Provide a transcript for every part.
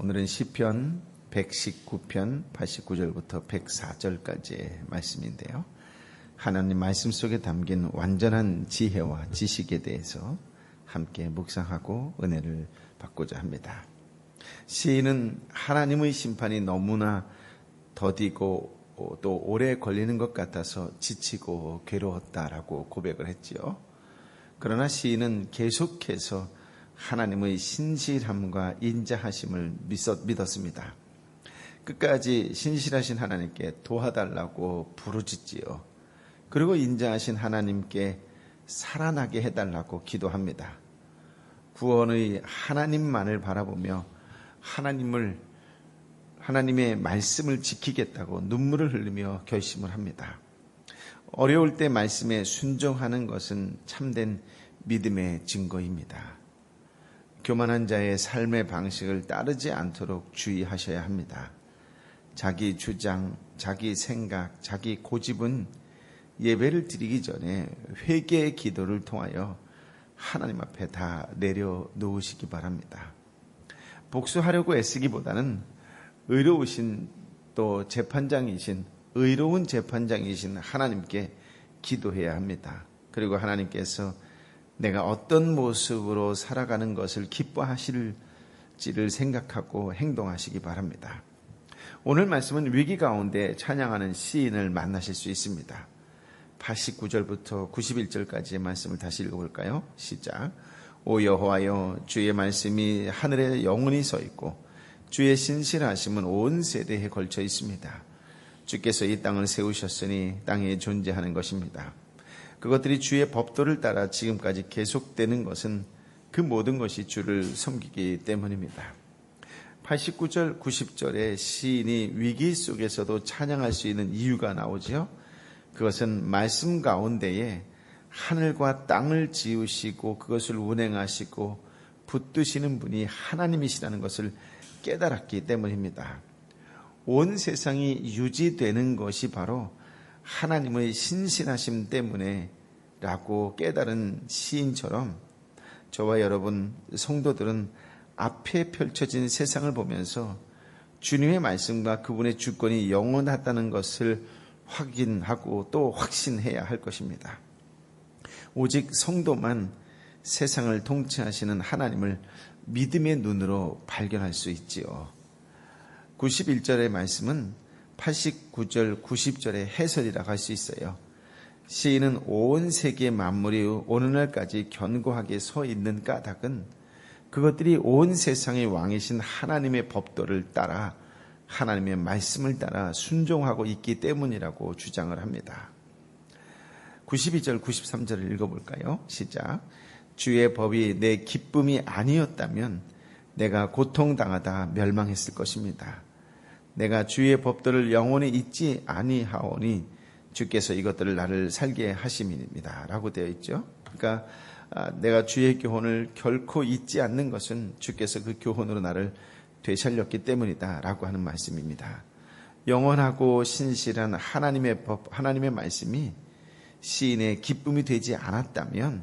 오늘은 시편 119편 89절부터 104절까지의 말씀인데요. 하나님 말씀 속에 담긴 완전한 지혜와 지식에 대해서 함께 묵상하고 은혜를 받고자 합니다. 시인은 하나님의 심판이 너무나 더디고 또 오래 걸리는 것 같아서 지치고 괴로웠다라고 고백을 했지요. 그러나 시인은 계속해서 하나님의 신실함과 인자하심을 믿었습니다. 끝까지 신실하신 하나님께 도와달라고 부르짖지요. 그리고 인자하신 하나님께 살아나게 해달라고 기도합니다. 구원의 하나님만을 바라보며 하나님의 말씀을 지키겠다고 눈물을 흘리며 결심을 합니다. 어려울 때 말씀에 순종하는 것은 참된 믿음의 증거입니다. 교만한 자의 삶의 방식을 따르지 않도록 주의하셔야 합니다. 자기 주장, 자기 생각, 자기 고집은 예배를 드리기 전에 회개의 기도를 통하여 하나님 앞에 다 내려놓으시기 바랍니다. 복수하려고 애쓰기보다는 의로우신 또 재판장이신 의로운 재판장이신 하나님께 기도해야 합니다. 그리고 하나님께서 내가 어떤 모습으로 살아가는 것을 기뻐하실지를 생각하고 행동하시기 바랍니다. 오늘 말씀은 위기 가운데 찬양하는 시인을 만나실 수 있습니다. 89절부터 91절까지의 말씀을 다시 읽어볼까요? 시작. 오 여호와여, 주의 말씀이 하늘에 영원히 서 있고 주의 신실하심은 온 세대에 걸쳐 있습니다. 주께서 이 땅을 세우셨으니 땅에 존재하는 것입니다. 그것들이 주의 법도를 따라 지금까지 계속되는 것은 그 모든 것이 주를 섬기기 때문입니다. 89절, 90절에 시인이 위기 속에서도 찬양할 수 있는 이유가 나오지요. 그것은 말씀 가운데에 하늘과 땅을 지으시고 그것을 운행하시고 붙드시는 분이 하나님이시라는 것을 깨달았기 때문입니다. 온 세상이 유지되는 것이 바로 하나님의 신실하심 때문에 라고 깨달은 시인처럼 저와 여러분 성도들은 앞에 펼쳐진 세상을 보면서 주님의 말씀과 그분의 주권이 영원하다는 것을 확인하고 또 확신해야 할 것입니다. 오직 성도만 세상을 통치하시는 하나님을 믿음의 눈으로 발견할 수 있지요. 91절의 말씀은 89절, 90절의 해설이라고 할 수 있어요. 시인은 온 세계 만물이 오늘날까지 견고하게 서 있는 까닭은 그것들이 온 세상의 왕이신 하나님의 법도를 따라 하나님의 말씀을 따라 순종하고 있기 때문이라고 주장을 합니다. 92절, 93절을 읽어볼까요? 시작. 주의 법이 내 기쁨이 아니었다면 내가 고통당하다 멸망했을 것입니다. 내가 주의 법도를 영원히 잊지 아니하오니 주께서 이것들을 나를 살게 하심입니다. 라고 되어 있죠. 그러니까 내가 주의 교훈을 결코 잊지 않는 것은 주께서 그 교훈으로 나를 되살렸기 때문이다. 라고 하는 말씀입니다. 영원하고 신실한 하나님의 법, 하나님의 말씀이 시인의 기쁨이 되지 않았다면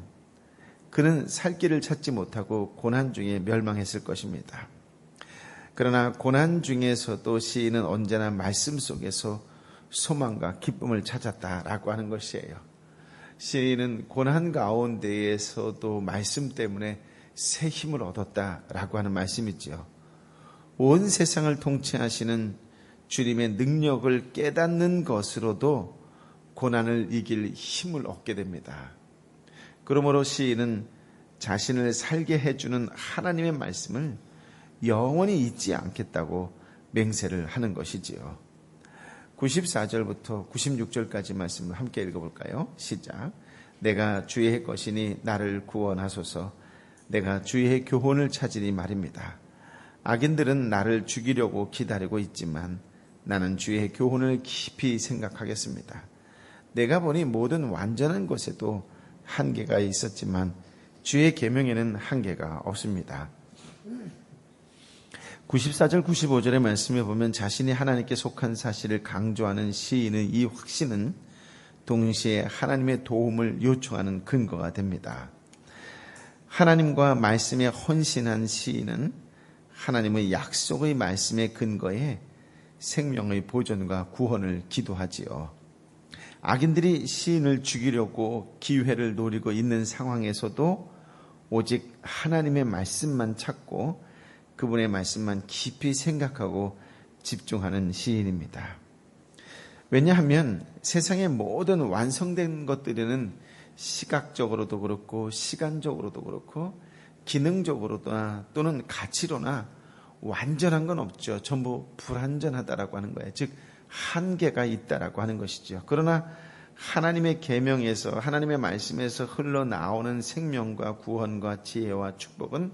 그는 살 길을 찾지 못하고 고난 중에 멸망했을 것입니다. 그러나 고난 중에서도 시인은 언제나 말씀 속에서 소망과 기쁨을 찾았다라고 하는 것이에요. 시인은 고난 가운데에서도 말씀 때문에 새 힘을 얻었다라고 하는 말씀이지요. 온 세상을 통치하시는 주님의 능력을 깨닫는 것으로도 고난을 이길 힘을 얻게 됩니다. 그러므로 시인은 자신을 살게 해주는 하나님의 말씀을 영원히 잊지 않겠다고 맹세를 하는 것이지요. 94절부터 96절까지 말씀을 함께 읽어볼까요? 시작. 내가 주의 것이니 나를 구원하소서. 내가 주의 교훈을 찾으니 말입니다. 악인들은 나를 죽이려고 기다리고 있지만 나는 주의 교훈을 깊이 생각하겠습니다. 내가 보니 모든 완전한 것에도 한계가 있었지만 주의 계명에는 한계가 없습니다. 94절, 95절의 말씀에 보면 자신이 하나님께 속한 사실을 강조하는 시인의 이 확신은 동시에 하나님의 도움을 요청하는 근거가 됩니다. 하나님과 말씀에 헌신한 시인은 하나님의 약속의 말씀에 근거해 생명의 보존과 구원을 기도하지요. 악인들이 시인을 죽이려고 기회를 노리고 있는 상황에서도 오직 하나님의 말씀만 찾고 그분의 말씀만 깊이 생각하고 집중하는 시인입니다. 왜냐하면 세상의 모든 완성된 것들은 시각적으로도 그렇고 시간적으로도 그렇고 기능적으로나 또는 가치로나 완전한 건 없죠. 전부 불완전하다라고 하는 거예요. 즉 한계가 있다라고 하는 것이죠. 그러나 하나님의 계명에서 하나님의 말씀에서 흘러나오는 생명과 구원과 지혜와 축복은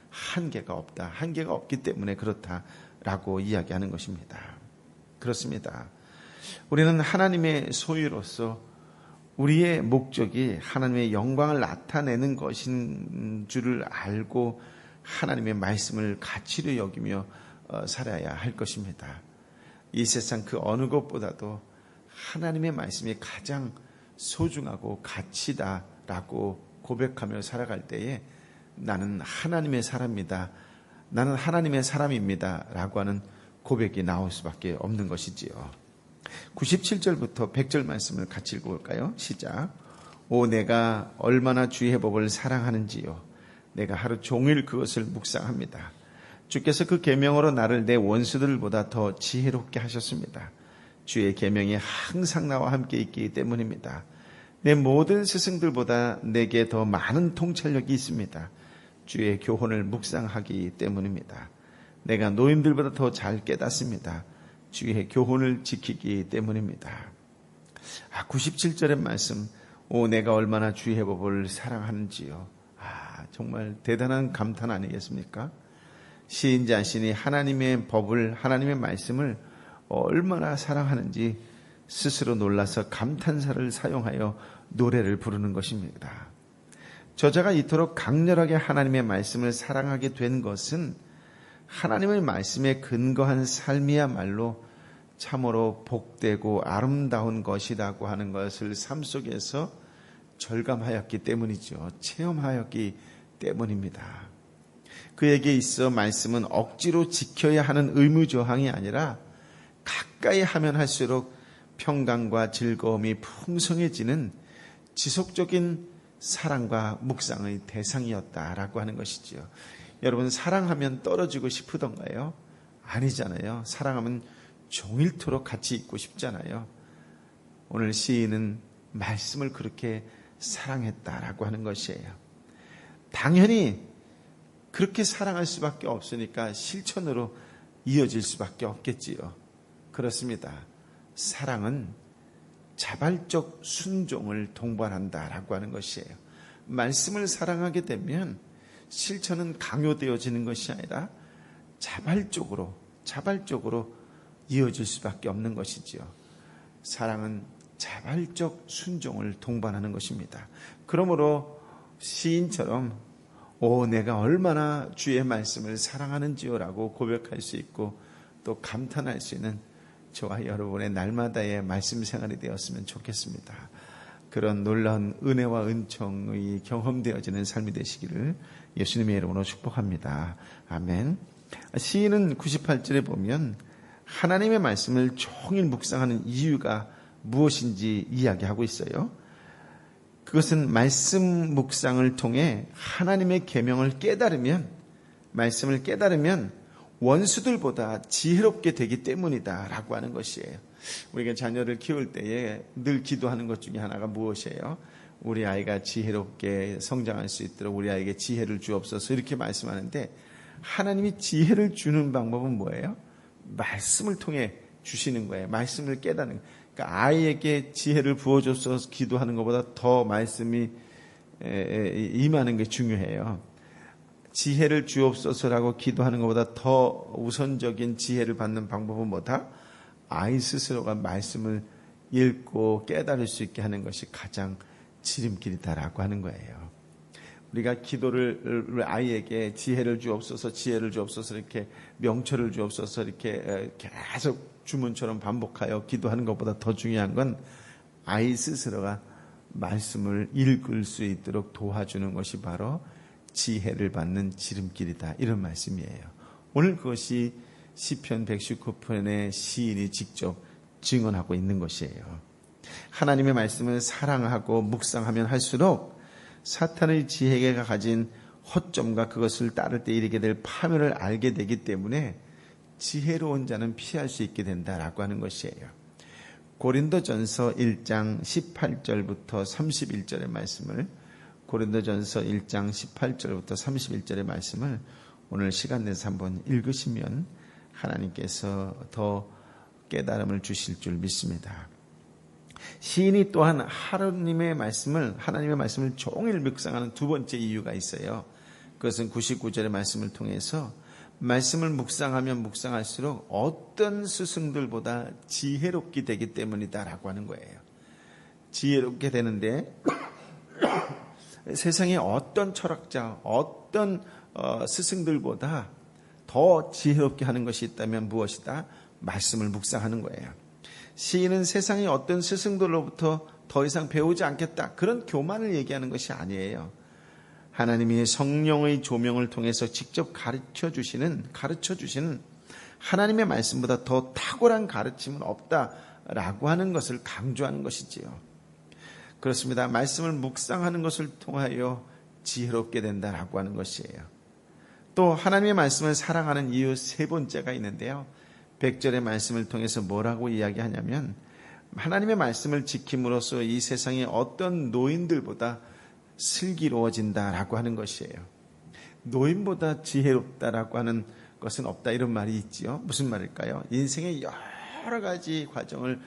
한계가 없다. 한계가 없기 때문에 그렇다라고 이야기하는 것입니다. 그렇습니다. 우리는 하나님의 소유로서 우리의 목적이 하나님의 영광을 나타내는 것인 줄을 알고 하나님의 말씀을 가치로 여기며 살아야 할 것입니다. 이 세상 그 어느 것보다도 하나님의 말씀이 가장 소중하고 가치다라고 고백하며 살아갈 때에 나는 하나님의 사람이다. 나는 하나님의 사람입니다. 라고 하는 고백이 나올 수밖에 없는 것이지요. 97절부터 100절 말씀을 같이 읽어볼까요? 시작. 오 내가 얼마나 주의 법을 사랑하는지요. 내가 하루 종일 그것을 묵상합니다. 주께서 그 계명으로 나를 내 원수들보다 더 지혜롭게 하셨습니다. 주의 계명이 항상 나와 함께 있기 때문입니다. 내 모든 스승들보다 내게 더 많은 통찰력이 있습니다. 주의 교훈을 묵상하기 때문입니다. 내가 노인들보다 더 잘 깨닫습니다. 주의 교훈을 지키기 때문입니다. 97절의 말씀, 오 내가 얼마나 주의 법을 사랑하는지요. 정말 대단한 감탄 아니겠습니까? 시인 자신이 하나님의 법을, 하나님의 말씀을 얼마나 사랑하는지 스스로 놀라서 감탄사를 사용하여 노래를 부르는 것입니다. 저자가 이토록 강렬하게 하나님의 말씀을 사랑하게 된 것은 하나님의 말씀에 근거한 삶이야말로 참으로 복되고 아름다운 것이라고 하는 것을 삶 속에서 절감하였기 때문이죠. 체험하였기 때문입니다. 그에게 있어 말씀은 억지로 지켜야 하는 의무조항이 아니라 가까이 하면 할수록 평강과 즐거움이 풍성해지는 지속적인 사랑과 묵상의 대상이었다라고 하는 것이지요. 여러분 사랑하면 떨어지고 싶으던가요? 아니잖아요. 사랑하면 종일토록 같이 있고 싶잖아요. 오늘 시인은 말씀을 그렇게 사랑했다라고 하는 것이에요. 당연히 그렇게 사랑할 수밖에 없으니까 실천으로 이어질 수밖에 없겠지요. 그렇습니다. 사랑은 자발적 순종을 동반한다라고 하는 것이에요. 말씀을 사랑하게 되면 실천은 강요되어지는 것이 아니라 자발적으로 이어질 수밖에 없는 것이지요. 사랑은 자발적 순종을 동반하는 것입니다. 그러므로 시인처럼 오 내가 얼마나 주의 말씀을 사랑하는지요 라고 고백할 수 있고 또 감탄할 수 있는 저와 여러분의 날마다의 말씀 생활이 되었으면 좋겠습니다. 그런 놀라운 은혜와 은총이 경험되어지는 삶이 되시기를 예수님의 이름으로 축복합니다. 아멘. 시인은 98절에 보면 하나님의 말씀을 종일 묵상하는 이유가 무엇인지 이야기하고 있어요. 그것은 말씀 묵상을 통해 하나님의 계명을 깨달으면, 말씀을 깨달으면 원수들보다 지혜롭게 되기 때문이다 라고 하는 것이에요. 우리가 자녀를 키울 때에 늘 기도하는 것 중에 하나가 무엇이에요? 우리 아이가 지혜롭게 성장할 수 있도록 우리 아이에게 지혜를 주옵소서 이렇게 말씀하는데, 하나님이 지혜를 주는 방법은 뭐예요? 말씀을 통해 주시는 거예요. 말씀을 깨닫는 거예요. 그러니까 아이에게 지혜를 부어줘서 기도하는 것보다 더 말씀이 임하는 게 중요해요. 지혜를 주옵소서라고 기도하는 것보다 더 우선적인 지혜를 받는 방법은 뭐다? 아이 스스로가 말씀을 읽고 깨달을 수 있게 하는 것이 가장 지름길이다라고 하는 거예요. 우리가 기도를 아이에게 지혜를 주옵소서 이렇게 명철을 주옵소서 이렇게 계속 주문처럼 반복하여 기도하는 것보다 더 중요한 건 아이 스스로가 말씀을 읽을 수 있도록 도와주는 것이 바로 지혜를 받는 지름길이다. 이런 말씀이에요. 오늘 그것이 시편 119편의 시인이 직접 증언하고 있는 것이에요. 하나님의 말씀을 사랑하고 묵상하면 할수록 사탄의 지혜가 가진 허점과 그것을 따를 때 이르게 될 파멸을 알게 되기 때문에 지혜로운 자는 피할 수 있게 된다라고 하는 것이에요. 고린도전서 1장 18절부터 31절의 말씀을 고린도전서 1장 18절부터 31절의 말씀을 오늘 시간 내서 한번 읽으시면 하나님께서 더 깨달음을 주실 줄 믿습니다. 시인이 또한 하나님의 말씀을 종일 묵상하는 두 번째 이유가 있어요. 그것은 99절의 말씀을 통해서 말씀을 묵상하면 묵상할수록 어떤 스승들보다 지혜롭게 되기 때문이다라고 하는 거예요. 지혜롭게 되는데 세상에 어떤 철학자, 어떤 스승들보다 더 지혜롭게 하는 것이 있다면 무엇이다? 말씀을 묵상하는 거예요. 시인은 세상의 어떤 스승들로부터 더 이상 배우지 않겠다, 그런 교만을 얘기하는 것이 아니에요. 하나님이 성령의 조명을 통해서 직접 가르쳐 주시는 하나님의 말씀보다 더 탁월한 가르침은 없다라고 하는 것을 강조하는 것이지요. 그렇습니다. 말씀을 묵상하는 것을 통하여 지혜롭게 된다라고 하는 것이에요. 또 하나님의 말씀을 사랑하는 이유 세 번째가 있는데요. 100절의 말씀을 통해서 뭐라고 이야기하냐면 하나님의 말씀을 지킴으로써 이 세상의 어떤 노인들보다 슬기로워진다라고 하는 것이에요. 노인보다 지혜롭다라고 하는 것은 없다, 이런 말이 있지요. 무슨 말일까요? 인생의 여러 가지 과정을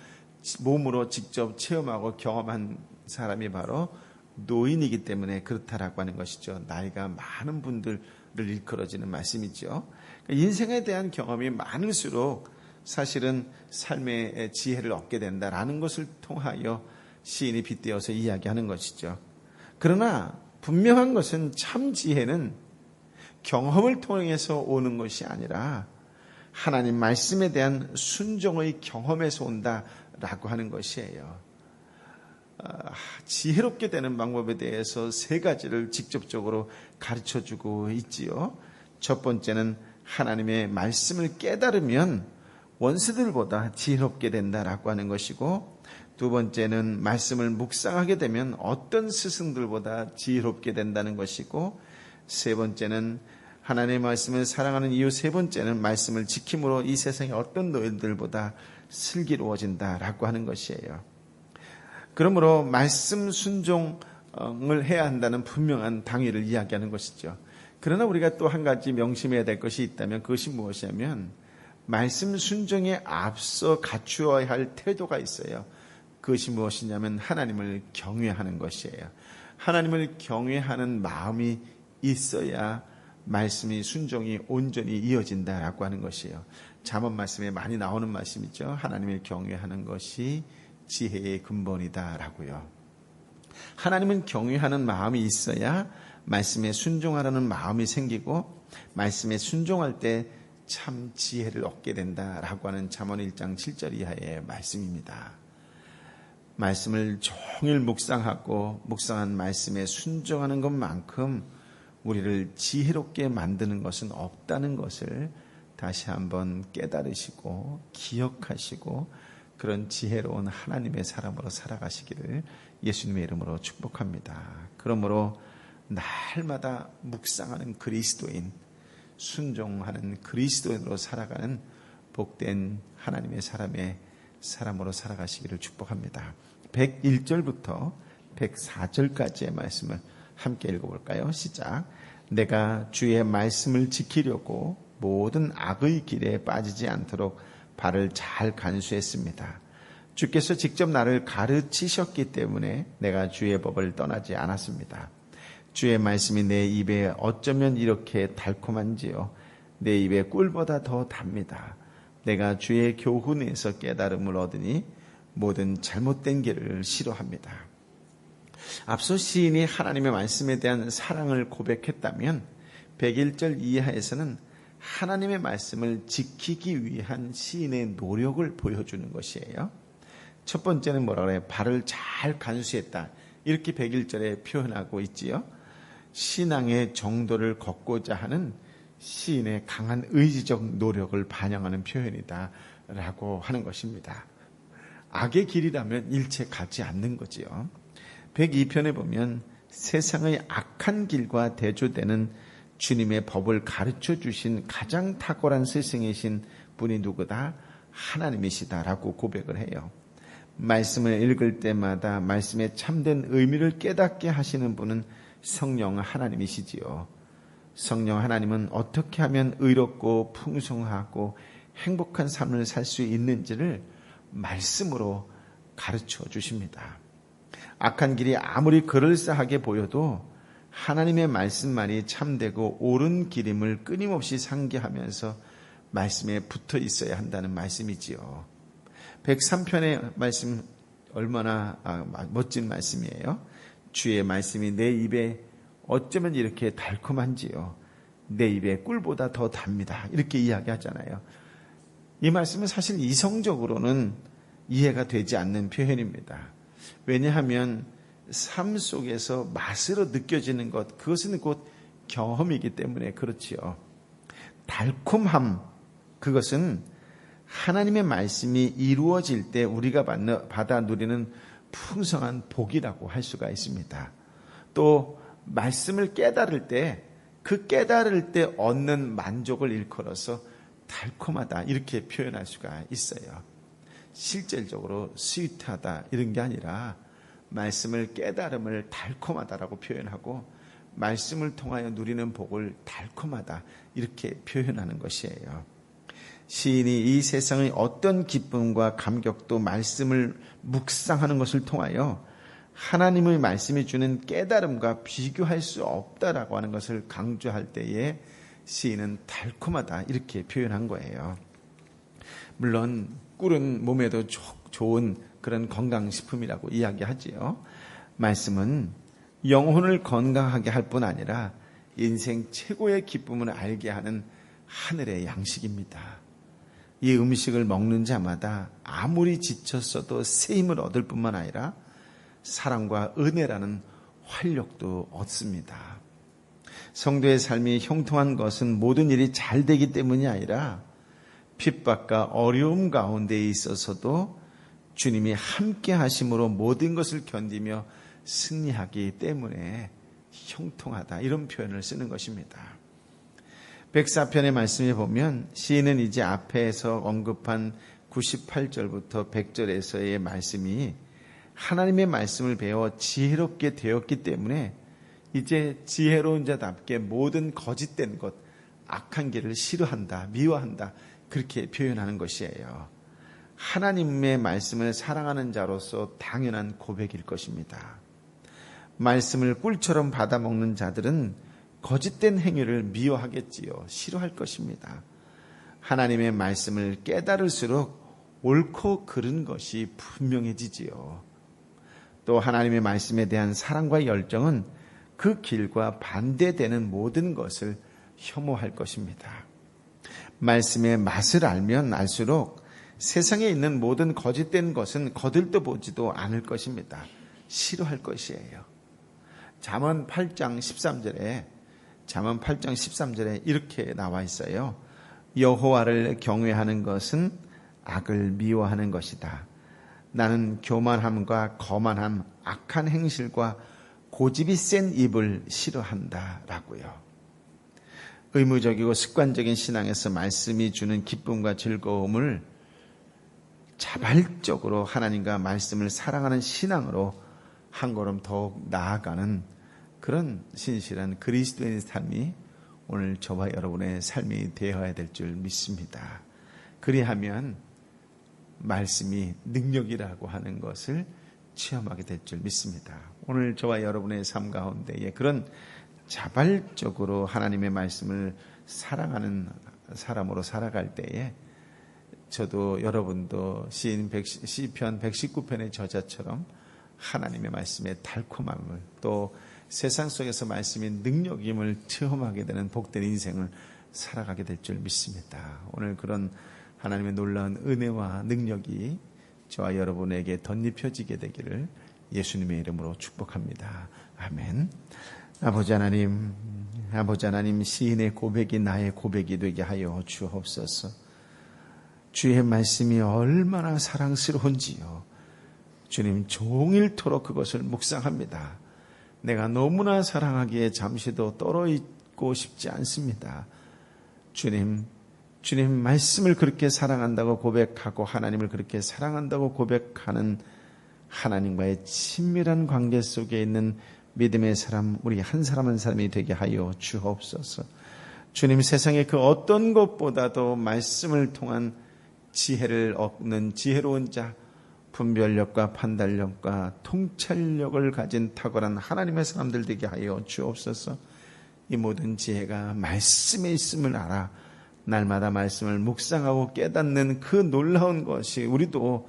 몸으로 직접 체험하고 경험한 사람이 바로 노인이기 때문에 그렇다라고 하는 것이죠. 나이가 많은 분들을 일컬어지는 말씀이죠. 인생에 대한 경험이 많을수록 사실은 삶의 지혜를 얻게 된다라는 것을 통하여 시인이 빗대어서 이야기하는 것이죠. 그러나 분명한 것은 참 지혜는 경험을 통해서 오는 것이 아니라 하나님 말씀에 대한 순종의 경험에서 온다라고 하는 것이에요. 지혜롭게 되는 방법에 대해서 세 가지를 직접적으로 가르쳐주고 있지요. 첫 번째는 하나님의 말씀을 깨달으면 원수들보다 지혜롭게 된다라고 하는 것이고, 두 번째는 말씀을 묵상하게 되면 어떤 스승들보다 지혜롭게 된다는 것이고, 세 번째는 하나님의 말씀을 사랑하는 이유 세 번째는 말씀을 지킴으로 이 세상의 어떤 노인들보다 슬기로워진다라고 하는 것이에요. 그러므로 말씀 순종을 해야 한다는 분명한 당위를 이야기하는 것이죠. 그러나 우리가 또 한 가지 명심해야 될 것이 있다면 그것이 무엇이냐면 말씀 순종에 앞서 갖추어야 할 태도가 있어요. 그것이 무엇이냐면 하나님을 경외하는 것이에요. 하나님을 경외하는 마음이 있어야 말씀이 순종이 온전히 이어진다라고 하는 것이에요. 잠언 말씀에 많이 나오는 말씀이죠. 하나님을 경외하는 것이 지혜의 근본이다라고요. 하나님은 경외하는 마음이 있어야 말씀에 순종하라는 마음이 생기고 말씀에 순종할 때 참 지혜를 얻게 된다라고 하는 잠언 1장 7절 이하의 말씀입니다. 말씀을 종일 묵상한 말씀에 순종하는 것만큼 우리를 지혜롭게 만드는 것은 없다는 것을 다시 한번 깨달으시고 기억하시고 그런 지혜로운 하나님의 사람으로 살아가시기를 예수님의 이름으로 축복합니다. 그러므로 날마다 묵상하는 그리스도인, 순종하는 그리스도인으로 살아가는 복된 하나님의 사람으로 살아가시기를 축복합니다. 101절부터 104절까지의 말씀을 함께 읽어볼까요? 시작. 내가 주의 말씀을 지키려고 모든 악의 길에 빠지지 않도록 발을 잘 간수했습니다. 주께서 직접 나를 가르치셨기 때문에 내가 주의 법을 떠나지 않았습니다. 주의 말씀이 내 입에 어쩌면 이렇게 달콤한지요. 내 입에 꿀보다 더 답니다. 내가 주의 교훈에서 깨달음을 얻으니 모든 잘못된 길을 싫어합니다. 앞서 시인이 하나님의 말씀에 대한 사랑을 고백했다면 101절 이하에서는 하나님의 말씀을 지키기 위한 시인의 노력을 보여주는 것이에요. 첫 번째는 뭐라 그래요? 발을 잘 간수했다. 이렇게 101절에 표현하고 있지요. 신앙의 정도를 걷고자 하는 시인의 강한 의지적 노력을 반영하는 표현이다라고 하는 것입니다. 악의 길이라면 일체 가지 않는 거지요. 102편에 보면 세상의 악한 길과 대조되는 주님의 법을 가르쳐 주신 가장 탁월한 스승이신 분이 누구다? 하나님이시다라고 고백을 해요. 말씀을 읽을 때마다 말씀의 참된 의미를 깨닫게 하시는 분은 성령 하나님이시지요. 성령 하나님은 어떻게 하면 의롭고 풍성하고 행복한 삶을 살 수 있는지를 말씀으로 가르쳐 주십니다. 악한 길이 아무리 그럴싸하게 보여도 하나님의 말씀만이 참되고 옳은 길임을 끊임없이 상기하면서 말씀에 붙어 있어야 한다는 말씀이지요. 103편의 말씀 얼마나 멋진 말씀이에요. 주의 말씀이 내 입에 어쩌면 이렇게 달콤한지요. 내 입에 꿀보다 더 답니다. 이렇게 이야기하잖아요. 이 말씀은 사실 이성적으로는 이해가 되지 않는 표현입니다. 왜냐하면 삶 속에서 맛으로 느껴지는 것, 그것은 곧 경험이기 때문에 그렇지요. 달콤함, 그것은 하나님의 말씀이 이루어질 때 우리가 받아 누리는 풍성한 복이라고 할 수가 있습니다. 또 말씀을 깨달을 때 그 깨달을 때 얻는 만족을 일컬어서 달콤하다 이렇게 표현할 수가 있어요. 실질적으로 스윗하다 이런 게 아니라 말씀을 깨달음을 달콤하다라고 표현하고 말씀을 통하여 누리는 복을 달콤하다 이렇게 표현하는 것이에요. 시인이 이 세상의 어떤 기쁨과 감격도 말씀을 묵상하는 것을 통하여 하나님의 말씀이 주는 깨달음과 비교할 수 없다라고 하는 것을 강조할 때에 시인은 달콤하다 이렇게 표현한 거예요. 물론 꿀은 몸에도 좋은 그런 건강식품이라고 이야기하지요. 말씀은 영혼을 건강하게 할 뿐 아니라 인생 최고의 기쁨을 알게 하는 하늘의 양식입니다. 이 음식을 먹는 자마다 아무리 지쳤어도 새 힘을 얻을 뿐만 아니라 사랑과 은혜라는 활력도 얻습니다. 성도의 삶이 형통한 것은 모든 일이 잘 되기 때문이 아니라 핍박과 어려움 가운데 있어서도 주님이 함께 하심으로 모든 것을 견디며 승리하기 때문에 형통하다 이런 표현을 쓰는 것입니다. 104편의 말씀에 보면 시인은 이제 앞에서 언급한 98절부터 100절에서의 말씀이 하나님의 말씀을 배워 지혜롭게 되었기 때문에 이제 지혜로운 자답게 모든 거짓된 것, 악한 길을 싫어한다, 미워한다 그렇게 표현하는 것이에요. 하나님의 말씀을 사랑하는 자로서 당연한 고백일 것입니다. 말씀을 꿀처럼 받아먹는 자들은 거짓된 행위를 미워하겠지요. 싫어할 것입니다. 하나님의 말씀을 깨달을수록 옳고 그른 것이 분명해지지요. 또 하나님의 말씀에 대한 사랑과 열정은 그 길과 반대되는 모든 것을 혐오할 것입니다. 말씀의 맛을 알면 알수록 세상에 있는 모든 거짓된 것은 거들떠 보지도 않을 것입니다. 싫어할 것이에요. 잠언 8장 13절에 이렇게 나와 있어요. 여호와를 경외하는 것은 악을 미워하는 것이다. 나는 교만함과 거만함, 악한 행실과 고집이 센 입을 싫어한다 라고요. 의무적이고 습관적인 신앙에서 말씀이 주는 기쁨과 즐거움을 자발적으로 하나님과 말씀을 사랑하는 신앙으로 한 걸음 더욱 나아가는 그런 신실한 그리스도인의 삶이 오늘 저와 여러분의 삶이 되어야 될 줄 믿습니다. 그리하면 말씀이 능력이라고 하는 것을 체험하게 될 줄 믿습니다. 오늘 저와 여러분의 삶 가운데에 그런 자발적으로 하나님의 말씀을 사랑하는 사람으로 살아갈 때에 저도 여러분도 시편 119편의 저자처럼 하나님의 말씀의 달콤함을 또 세상 속에서 말씀의 능력임을 체험하게 되는 복된 인생을 살아가게 될 줄 믿습니다. 오늘 그런 하나님의 놀라운 은혜와 능력이 저와 여러분에게 덧입혀지게 되기를 예수님의 이름으로 축복합니다. 아멘. 아버지 하나님, 시인의 고백이 나의 고백이 되게 하여 주옵소서. 주의 말씀이 얼마나 사랑스러운지요. 주님, 종일토록 그것을 묵상합니다. 내가 너무나 사랑하기에 잠시도 떨어있고 싶지 않습니다. 주님 말씀을 그렇게 사랑한다고 고백하고 하나님을 그렇게 사랑한다고 고백하는 하나님과의 친밀한 관계 속에 있는 믿음의 사람, 우리 한 사람 한 사람이 되게 하여 주옵소서. 주님, 세상의 그 어떤 것보다도 말씀을 통한 지혜를 얻는 지혜로운 자, 분별력과 판단력과 통찰력을 가진 탁월한 하나님의 사람들 되게 하여 주옵소서. 이 모든 지혜가 말씀에 있음을 알아 날마다 말씀을 묵상하고 깨닫는 그 놀라운 것이, 우리도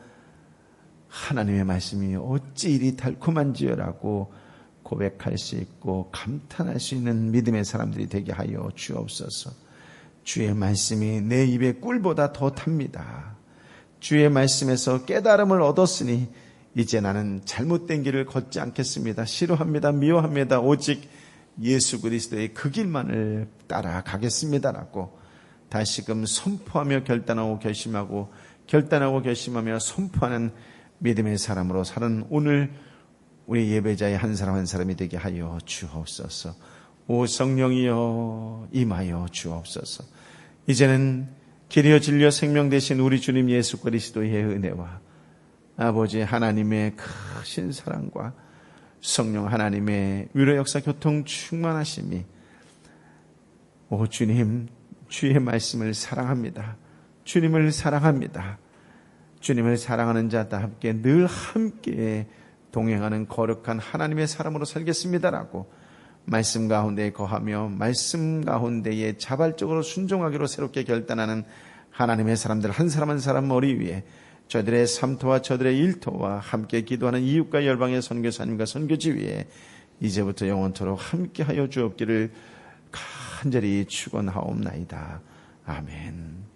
하나님의 말씀이 어찌 이리 달콤한지요라고 고백할 수 있고 감탄할 수 있는 믿음의 사람들이 되게 하여 주옵소서. 주의 말씀이 내 입의 꿀보다 더 답니다. 주의 말씀에서 깨달음을 얻었으니 이제 나는 잘못된 길을 걷지 않겠습니다. 싫어합니다. 미워합니다. 오직 예수 그리스도의 그 길만을 따라가겠습니다라고 다시금 선포하며 결단하고 결심하며 선포하는 믿음의 사람으로 사는 오늘 우리 예배자의 한 사람 한 사람이 되게 하여 주옵소서. 오 성령이여 임하여 주옵소서. 이제는 길이요 진리요 생명 되신 우리 주님 예수 그리스도의 은혜와 아버지 하나님의 크신 사랑과 성령 하나님의 위로 역사 교통 충만하심이, 오 주님, 주의 말씀을 사랑합니다. 주님을 사랑합니다. 주님을 사랑하는 자답게 늘 함께 동행하는 거룩한 하나님의 사람으로 살겠습니다라고 말씀 가운데에 거하며 말씀 가운데에 자발적으로 순종하기로 새롭게 결단하는 하나님의 사람들 한 사람 한 사람 머리 위에 저들의 삶터와 저들의 일터와 함께 기도하는 이웃과 열방의 선교사님과 선교지 위에 이제부터 영원토록 함께하여 주옵기를 간절히 축원하옵나이다. 아멘.